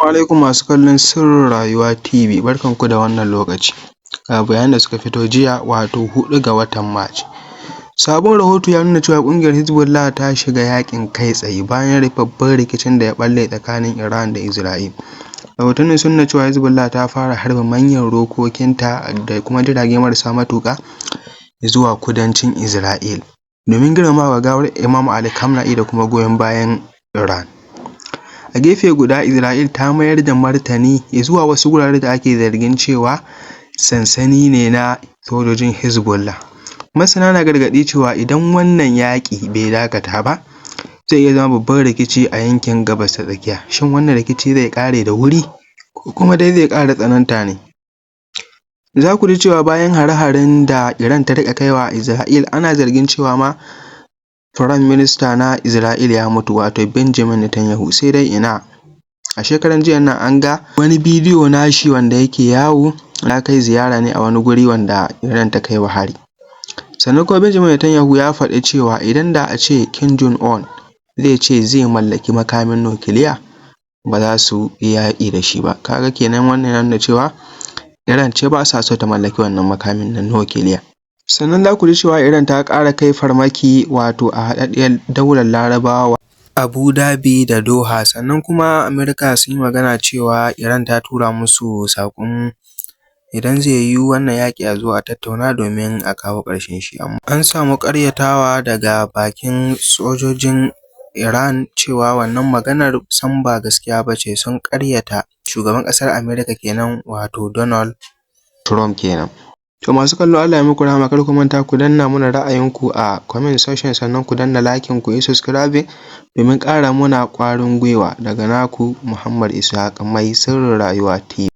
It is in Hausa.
alaikum masu kallon Sirrin Rayuwa TV, barkanku da wannan lokaci. Ga bayanan da suka fito jiya wato 4 ga watan Mac. Sabon rahoto ya nuna cewa ƙungiyar Hezbollah ta shiga yaƙin kai tsaye bayan babban rikicin da ya ɓalle tsakanin Iran da Isra'il. Rahotannin sun nuna cewa Hezbollah ta fara harba manyan rokokinta da kuma jirage marasa matuƙa zuwa kudancin Isra'il domin girmamawa gawar Imam Ali Khamenei da kuma goyon bayan Iran. A gefe guda, Isra'il ta mayar da martani zuwa wasu wurare da ake zargin cewa sansani ne na sojojin Hezbollah. Masana na gargaɗi cewa idan wannan yaƙi bai dakata ba, zai iya zama babban rikici a yankin Gabas ta Tsakiya. Shin wannan rikici zai ƙare da wuri ko kuma dai zai ƙara tsananta ne? Za ku ji cewa bayan hare-haren da Iran ta riƙa kaiwa Isra'il, ana zargin cewa ma Firayim Minista na Isra'il ya mutu, wato Benjamin Netanyahu, sai dai ina. A shekaran jiya nan an ga wani bidiyo nashi wanda yake yawo, ya kai ziyara ne a wani guri wanda Iran ta kai wa hari. Sannan kuma Benjamin Netanyahu ya faɗi cewa idan da a ce Kim Jong-un zai ce zai mallaki makamin nukiliya, ba za su yi yaƙi da shi ba. Kaga kenan wannan yana nuna cewa Iran ce ba sa so ta mallaki wannan makamin na nukiliya. Sannan za ku ji cewa Iran ta ƙara kai farmaki wato a haɗaɗɗiyar daular Larabawa, Abu Dhabi da Doha. Sannan kuma Amurka sun yi magana cewa Iran ta tura musu saƙon idan zai yiwu wannan yaƙi a zo a tattauna domin a kawo ƙarshen shi. Amma an samu ƙaryatawa daga bakin sojojin Iran cewa wannan maganar sam ba gaskiya ba ce, sun ƙaryata shugaban ƙasar Amurka kenan, wato Donald Trump kenan. To masu kallo, Allah ya muku rahama. Kar ku manta ku danna mana ra'ayinku a comment section, sannan ku danna liking, ku yi subscribing domin ƙara muna ƙwarin gwiwa. Daga naku Muhammad Ishaq, mai Sirrin Rayuwa TV.